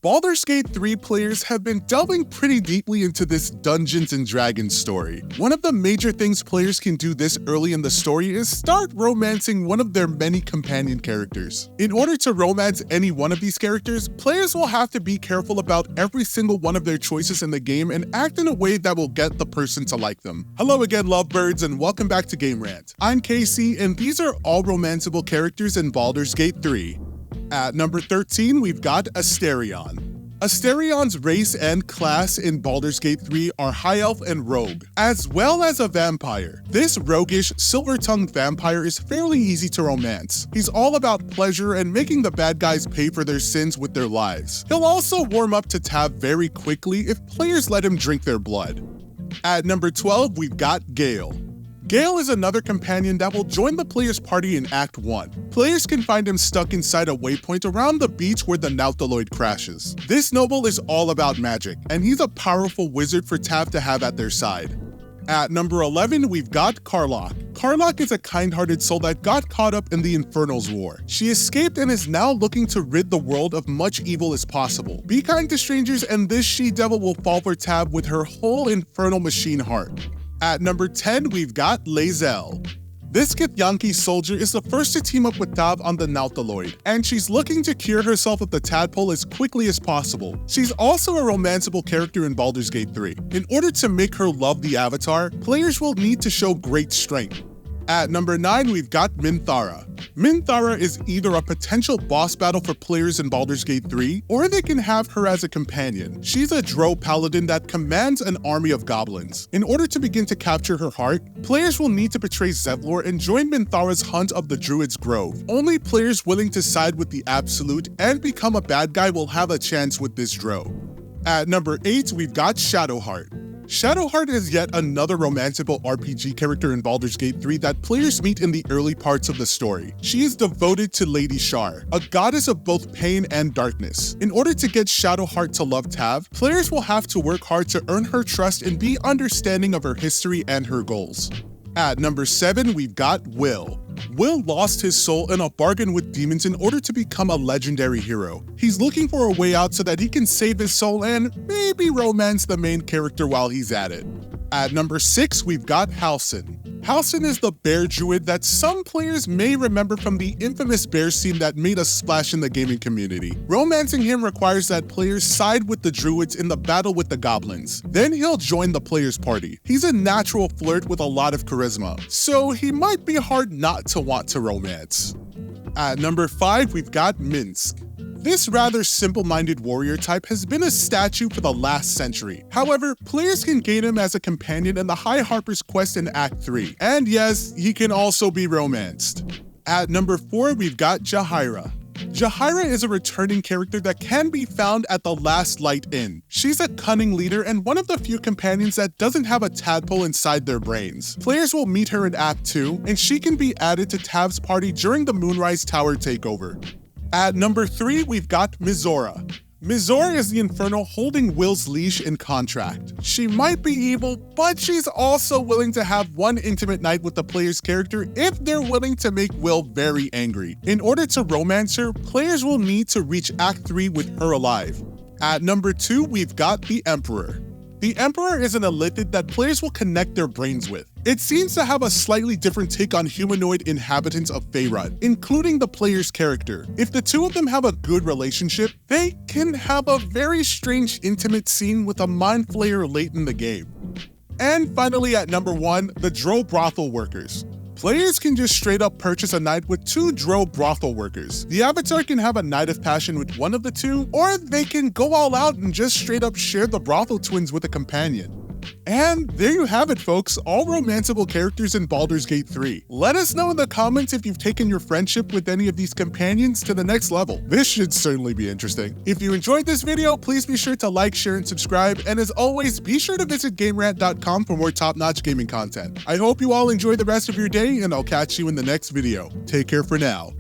Baldur's Gate 3 players have been delving pretty deeply into this Dungeons & Dragons story. One of the major things players can do this early in the story is start romancing one of their many companion characters. In order to romance any one of these characters, players will have to be careful about every single one of their choices in the game and act in a way that will get the person to like them. Hello again, lovebirds, and welcome back to Game Rant. I'm Casey, and these are all romanceable characters in Baldur's Gate 3. At number 13, we've got Asterion. Asterion's race and class in Baldur's Gate 3 are High Elf and Rogue, as well as a vampire. This roguish, silver-tongued vampire is fairly easy to romance. He's all about pleasure and making the bad guys pay for their sins with their lives. He'll also warm up to Tav very quickly if players let him drink their blood. At number 12, we've got Gail. Gail is another companion that will join the player's party in Act 1. Players can find him stuck inside a waypoint around the beach where the Nautiloid crashes. This noble is all about magic, and he's a powerful wizard for Tav to have at their side. At number 11, we've got Carlock. Carlock is a kind-hearted soul that got caught up in the Infernal's war. She escaped and is now looking to rid the world of much evil as possible. Be kind to strangers, and this she-devil will fall for Tav with her whole infernal machine heart. At number 10, we've got Laelle. This Githyanki soldier is the first to team up with Tav on the Nautiloid, and she's looking to cure herself of the tadpole as quickly as possible. She's also a romanceable character in Baldur's Gate 3. In order to make her love the Avatar, players will need to show great strength. At number 9, we've got Minara. Minara is either a potential boss battle for players in Baldur's Gate 3, or they can have her as a companion. She's a drow paladin that commands an army of goblins. In order to begin to capture her heart, players will need to betray Zevlor and join Minthara's hunt of the Druid's Grove. Only players willing to side with the Absolute and become a bad guy will have a chance with this drow. At number 8, we've got Shadowheart. Shadowheart is yet another romanceable RPG character in Baldur's Gate 3 that players meet in the early parts of the story. She is devoted to Lady Shar, a goddess of both pain and darkness. In order to get Shadowheart to love Tav, players will have to work hard to earn her trust and be understanding of her history and her goals. At number 7, we've got Will. Will lost his soul in a bargain with demons in order to become a legendary hero. He's looking for a way out so that he can save his soul and maybe romance the main character while he's at it. At number 6, we've got Halsin. Halsin is the bear druid that some players may remember from the infamous bear scene that made a splash in the gaming community. Romancing him requires that players side with the druids in the battle with the goblins. Then he'll join the player's party. He's a natural flirt with a lot of charisma, so he might be hard not to want to romance. At number 5, we've got Minsk. This rather simple-minded warrior type has been a statue for the last century. However, players can gain him as a companion in the High Harper's quest in Act 3. And yes, he can also be romanced. At number 4, we've got Jahira. Jahira is a returning character that can be found at the Last Light Inn. She's a cunning leader and one of the few companions that doesn't have a tadpole inside their brains. Players will meet her in Act 2, and she can be added to Tav's party during the Moonrise Tower takeover. At number 3, we've got Mizora. Mizora is the Infernal holding Will's leash in contract. She might be evil, but she's also willing to have one intimate night with the player's character if they're willing to make Will very angry. In order to romance her, players will need to reach Act 3 with her alive. At number 2, we've got the Emperor. The Emperor is an elithid that players will connect their brains with. It seems to have a slightly different take on humanoid inhabitants of Faerun, including the player's character. If the two of them have a good relationship, they can have a very strange intimate scene with a mind flayer late in the game. And finally at number 1, the Drow Brothel Workers. Players can just straight up purchase a night with 2 Drow Brothel Workers. The Avatar can have a night of passion with one of the two, or they can go all out and just straight up share the Brothel twins with a companion. And there you have it, folks, all romanceable characters in Baldur's Gate 3. Let us know in the comments if you've taken your friendship with any of these companions to the next level. This should certainly be interesting. If you enjoyed this video, please be sure to like, share, and subscribe, and as always, be sure to visit GameRant.com for more top-notch gaming content. I hope you all enjoy the rest of your day, and I'll catch you in the next video. Take care for now.